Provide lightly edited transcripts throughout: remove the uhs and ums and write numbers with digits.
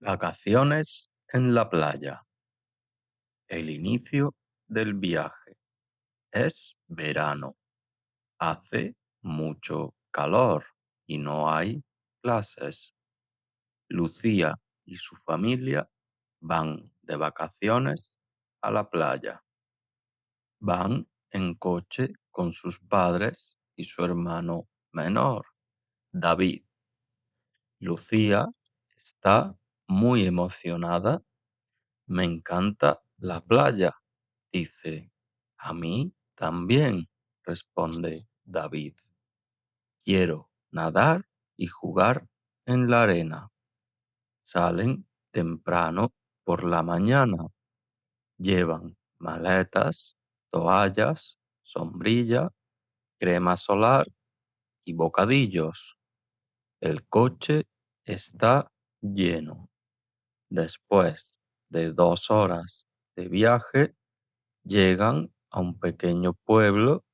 Vacaciones en la playa. El inicio del viaje. Es verano. Hace mucho calor y no hay clases. Lucía y su familia van de vacaciones a la playa. Van en coche con sus padres y su hermano menor, David. Lucía está muy emocionada. Me encanta la playa, dice. A mí también, responde David. Quiero nadar y jugar en la arena. Salen temprano por la mañana. Llevan maletas, toallas, sombrilla, crema solar y bocadillos. El coche está lleno. Después de 2 horas de viaje, llegan a un pequeño pueblo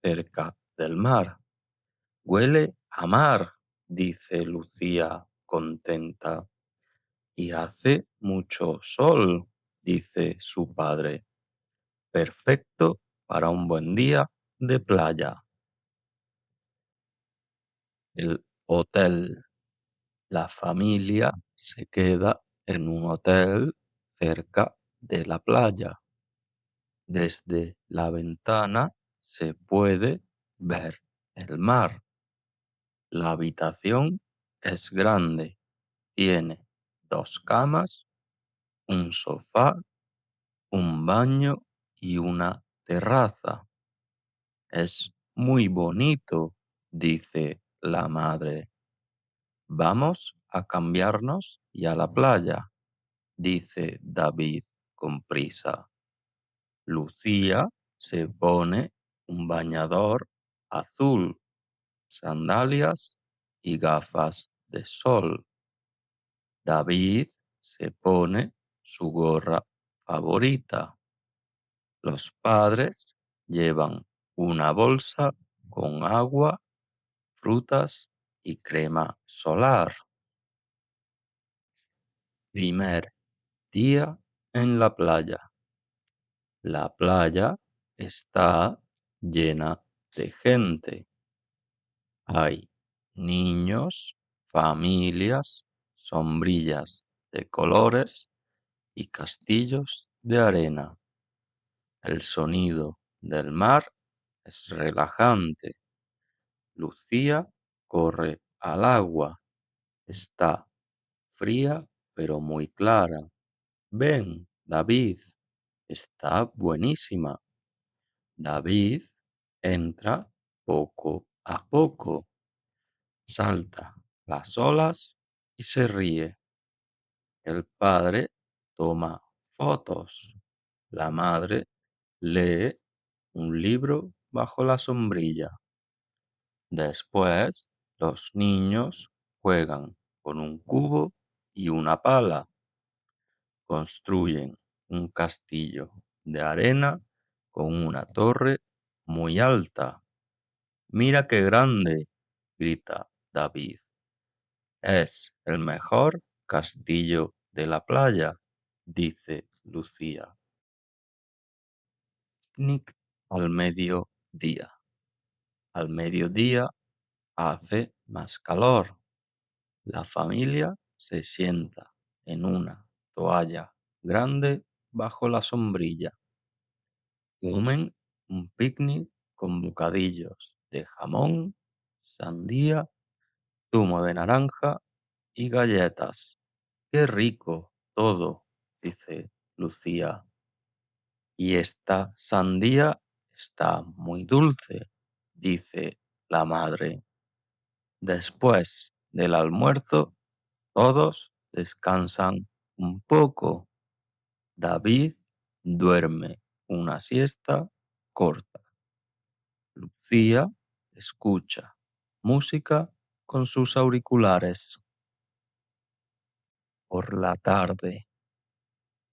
cerca del mar. Huele a mar, dice Lucía contenta. Y hace mucho sol, dice su padre. Perfecto para un buen día de playa. El hotel. La familia se queda en un hotel cerca de la playa. Desde la ventana se puede ver el mar. La habitación es grande. Tiene 2 camas, un sofá, un baño y una terraza. Es muy bonito, dice la madre. Vamos a cambiarnos y a la playa, dice David con prisa. Lucía se pone un bañador azul, sandalias y gafas de sol. David se pone su gorra favorita. Los padres llevan una bolsa con agua, frutas y crema solar. Primer día en la playa. La playa está llena de gente. Hay niños, familias, sombrillas de colores y castillos de arena. El sonido del mar es relajante. Lucía corre al agua. Está fría pero muy clara. Ven, David, está buenísima. David entra poco a poco, salta las olas y se ríe. El padre toma fotos. La madre lee un libro bajo la sombrilla. Después, los niños juegan con un cubo y una pala. Construyen un castillo de arena con una torre muy alta. Mira qué grande, grita David. Es el mejor castillo de la playa, dice Lucía. Picnic al mediodía. Al mediodía hace más calor. La familia se sienta en una toalla grande bajo la sombrilla. Comen un picnic con bocadillos de jamón, sandía, zumo de naranja y galletas. ¡Qué rico todo!, dice Lucía. Y esta sandía está muy dulce, dice la madre. Después del almuerzo, todos descansan un poco. David duerme una siesta corta. Lucía escucha música con sus auriculares. Por la tarde.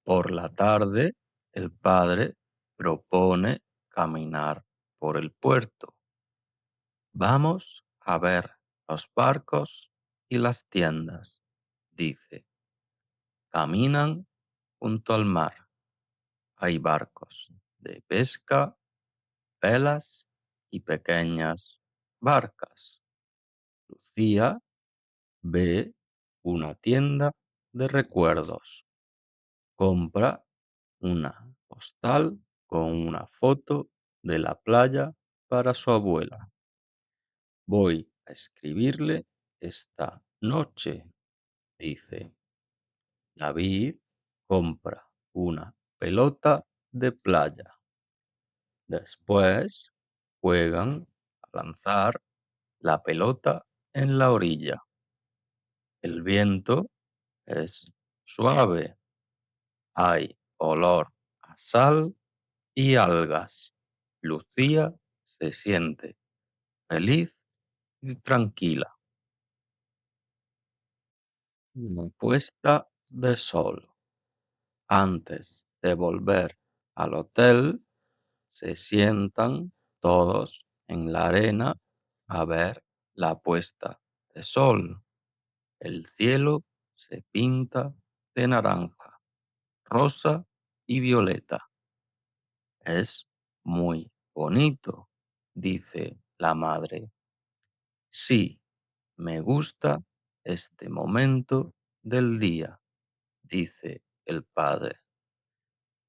Por la tarde, el padre propone caminar por el puerto. Vamos a ver los barcos y las tiendas, dice. caminan junto al mar. Hay barcos de pesca, velas y pequeñas barcas. Lucía ve una tienda de recuerdos. Compra una postal con una foto de la playa para su abuela. Voy a escribirle esta noche, dice. David compra una pelota de playa. Después juegan a lanzar la pelota en la orilla. El viento es suave. Hay olor a sal y algas. Lucía se siente feliz y tranquila. Una puesta de sol. Antes de volver al hotel, se sientan todos en la arena a ver la puesta de sol. El cielo se pinta de naranja, rosa y violeta. Es muy bonito, dice la madre. Sí, me gusta este momento del día, dice el padre.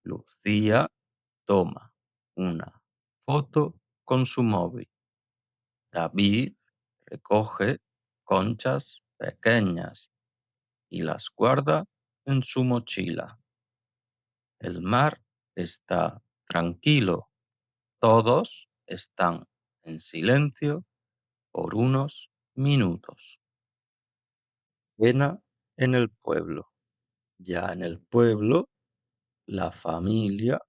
Lucía toma una foto con su móvil. David recoge conchas pequeñas y las guarda en su mochila. El mar está tranquilo. Todos están en silencio por unos minutos. Cena en el pueblo. Ya en el pueblo, la familia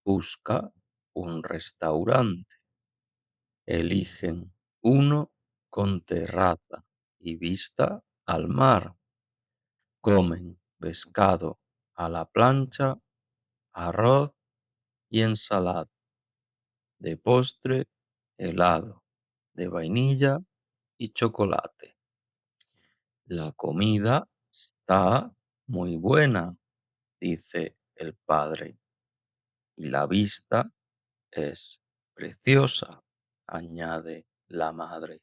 busca un restaurante. Eligen uno con terraza y vista al mar. Comen pescado a la plancha, arroz y ensalada. De postre, helado de vainilla y chocolate. La comida está muy buena, dice el padre, y la vista es preciosa, añade la madre.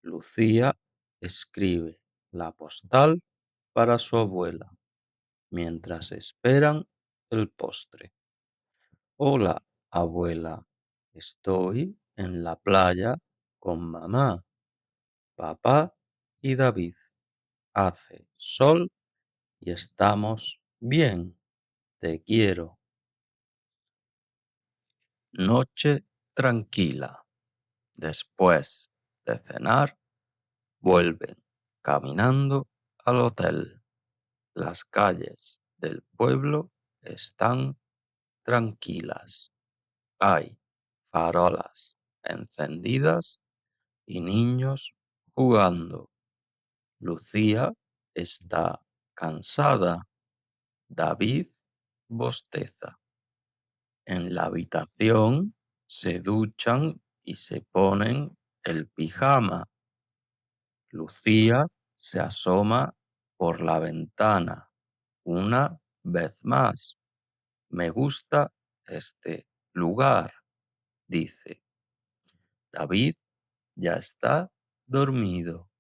Lucía escribe la postal para su abuela mientras esperan el postre. Hola, abuela, estoy en la playa con mamá, papá y David. Hace sol y estamos bien. Te quiero. Noche tranquila. Después de cenar, vuelven caminando al hotel. Las calles del pueblo están tranquilas. Hay farolas encendidas y niños jugando. Lucía está cansada. David bosteza. En la habitación se duchan y se ponen el pijama. Lucía se asoma por la ventana una vez más. Me gusta este lugar, dice. David ya está dormido.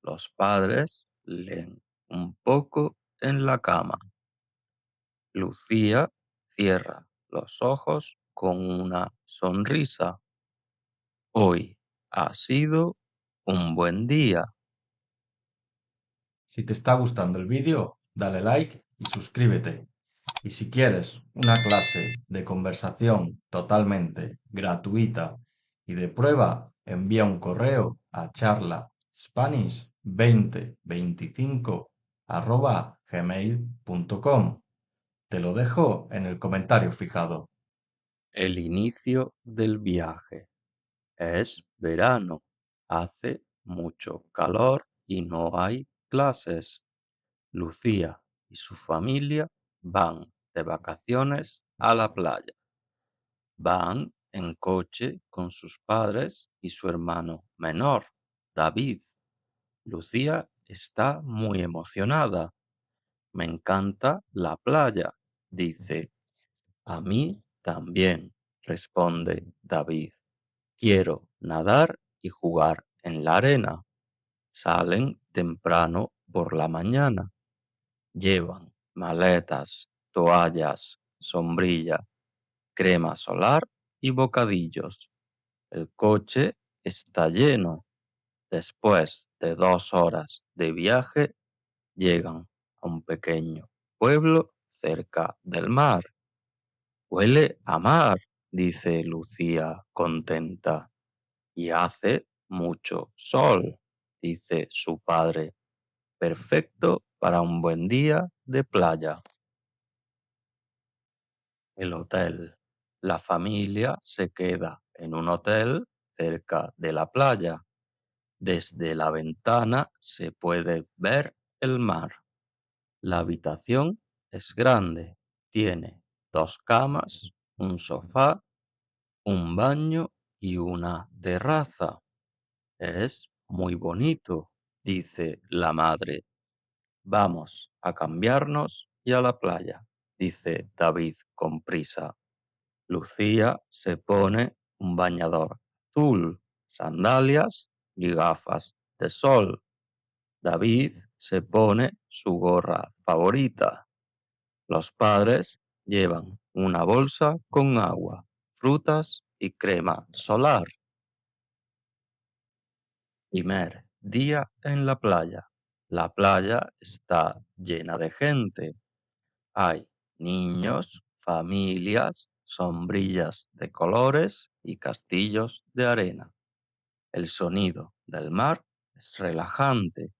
Los padres leen un poco en la cama. Lucía cierra los ojos con una sonrisa. Hoy ha sido un buen día. Si te está gustando el vídeo, dale like y suscríbete. Y si quieres una clase de conversación totalmente gratuita y de prueba, envía un correo a charlaspanish2025@gmail.com. Te lo dejo en el comentario fijado. El inicio del viaje. Es verano. Hace mucho calor y no hay clases. Lucía y su familia van de vacaciones a la playa. Van en coche con sus padres y su hermano menor, David. Lucía está muy emocionada. Me encanta la playa, dice. A mí también, responde David. Quiero nadar y jugar en la arena. Salen temprano por la mañana. Llevan maletas, toallas, sombrilla, crema solar y bocadillos. El coche está lleno. Después de 2 horas de viaje, llegan a un pequeño pueblo cerca del mar. Huele a mar, dice Lucía contenta. Y hace mucho sol, dice su padre. Perfecto para un buen día de playa. El hotel. La familia se queda en un hotel cerca de la playa. Desde la ventana se puede ver el mar. La habitación es grande. Tiene 2 camas, un sofá, un baño y una terraza. Es muy bonito, dice la madre. Vamos a cambiarnos y a la playa, dice David con prisa. Lucía se pone un bañador azul, sandalias y gafas de sol. David se pone su gorra favorita. Los padres llevan una bolsa con agua, frutas y crema solar. Primer día en la playa. La playa está llena de gente. Hay niños, familias, sombrillas de colores y castillos de arena. El sonido del mar es relajante.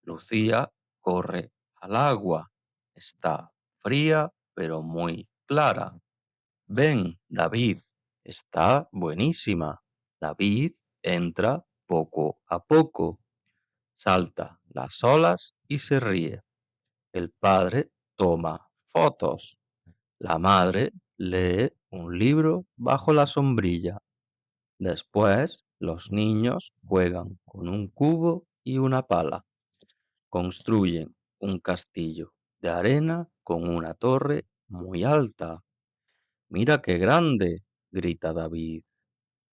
Lucía corre al agua. Está fría pero muy clara. Ven, David, está buenísima. David entra poco a poco, salta las olas y se ríe. El padre toma fotos. La madre lee un libro bajo la sombrilla. Después, los niños juegan con un cubo y una pala. Construyen un castillo de arena con una torre muy alta. Mira qué grande, grita David.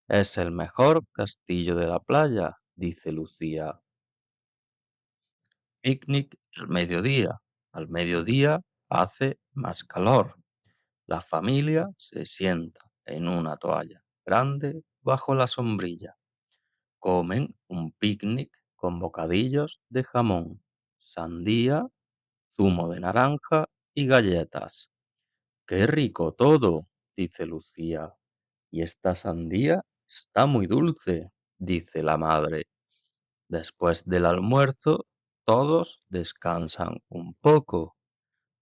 Es el mejor castillo de la playa, dice Lucía. Picnic al mediodía. Al mediodía hace más calor. La familia se sienta en una toalla grande bajo la sombrilla. Comen un picnic con bocadillos de jamón, sandía, zumo de naranja y galletas. ¡Qué rico todo!, dice Lucía. Y esta sandía está muy dulce, dice la madre. Después del almuerzo, todos descansan un poco.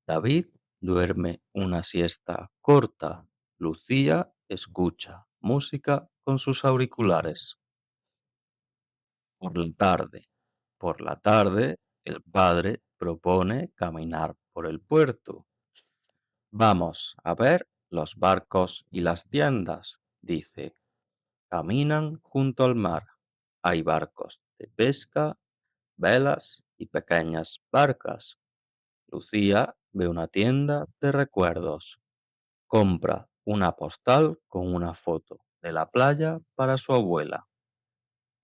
David duerme una siesta corta. Lucía escucha música con sus auriculares. Por la tarde. Por la tarde, el padre propone caminar por el puerto. Vamos a ver los barcos y las tiendas, dice. Caminan junto al mar. Hay barcos de pesca, velas y pequeñas barcas. Lucía ve una tienda de recuerdos. Compra una postal con una foto de la playa para su abuela.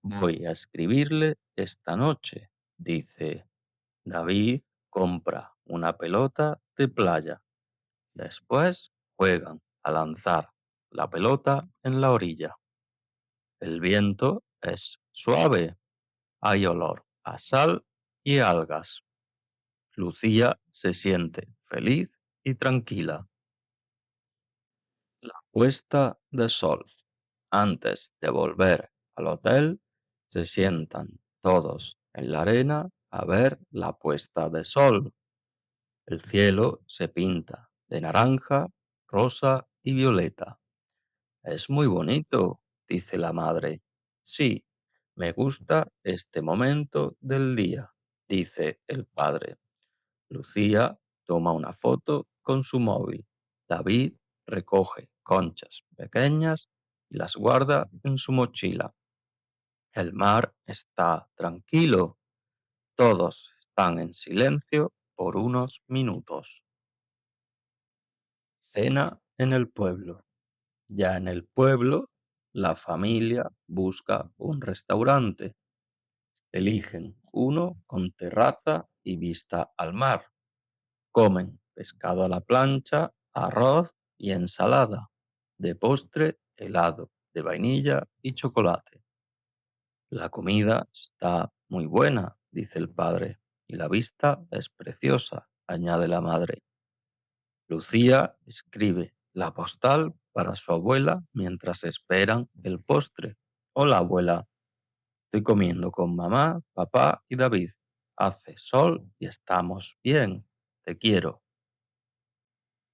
Voy a escribirle esta noche, dice. David compra una pelota de playa. Después juegan a lanzar la pelota en la orilla. El viento es suave. Hay olor a sal y algas. Lucía se siente feliz y tranquila. La puesta de sol. Antes de volver al hotel, se sientan todos en la arena a ver la puesta de sol. El cielo se pinta de naranja, rosa y violeta. Es muy bonito, dice la madre. Sí, me gusta este momento del día, dice el padre. Lucía toma una foto con su móvil. David recoge conchas pequeñas y las guarda en su mochila. El mar está tranquilo. Todos están en silencio por unos minutos. Cena en el pueblo. Ya en el pueblo, la familia busca un restaurante. Eligen uno con terraza y vista al mar. Comen pescado a la plancha, arroz y ensalada. De postre, helado de vainilla y chocolate. La comida está muy buena, dice el padre, y la vista es preciosa, añade la madre. Lucía escribe la postal para su abuela mientras esperan el postre. Hola, abuela. Estoy comiendo con mamá, papá y David. Hace sol y estamos bien. Te quiero.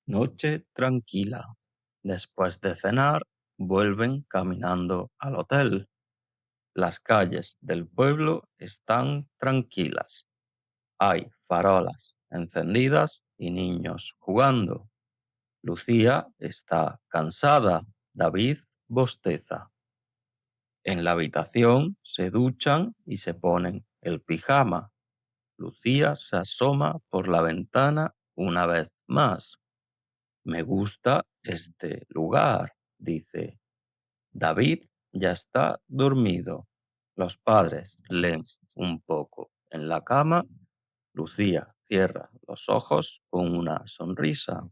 Noche tranquila. Después de cenar, vuelven caminando al hotel. Las calles del pueblo están tranquilas. Hay farolas encendidas y niños jugando. Lucía está cansada. David bosteza. En la habitación se duchan y se ponen el pijama. Lucía se asoma por la ventana una vez más. Me gusta este lugar, dice. David ya está dormido. Los padres leen un poco en la cama. Lucía cierra los ojos con una sonrisa.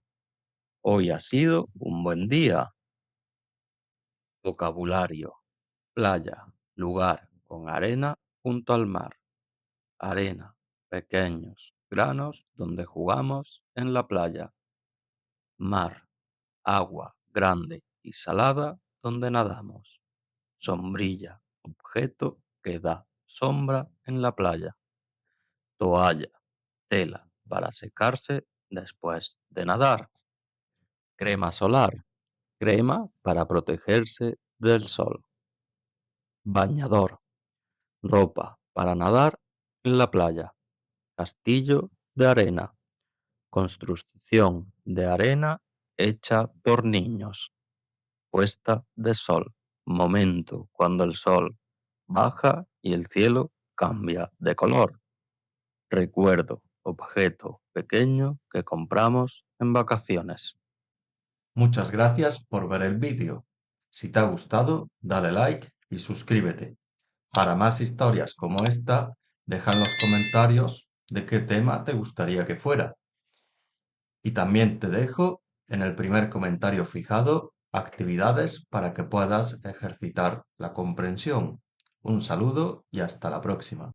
Hoy ha sido un buen día. Vocabulario. Playa, lugar con arena junto al mar. Arena, pequeños granos donde jugamos en la playa. Mar, agua grande y salada donde nadamos. Sombrilla, objeto que da sombra en la playa. Toalla, tela para secarse después de nadar. Crema solar, crema para protegerse del sol. Bañador, ropa para nadar en la playa. Castillo de arena, construcción de arena hecha por niños. Puesta de sol, momento cuando el sol baja y el cielo cambia de color. Recuerdo, objeto pequeño que compramos en vacaciones. Muchas gracias por ver el vídeo. Si te ha gustado, dale like y suscríbete. Para más historias como esta, deja en los comentarios de qué tema te gustaría que fuera. Y también te dejo en el primer comentario fijado actividades para que puedas ejercitar la comprensión. Un saludo y hasta la próxima.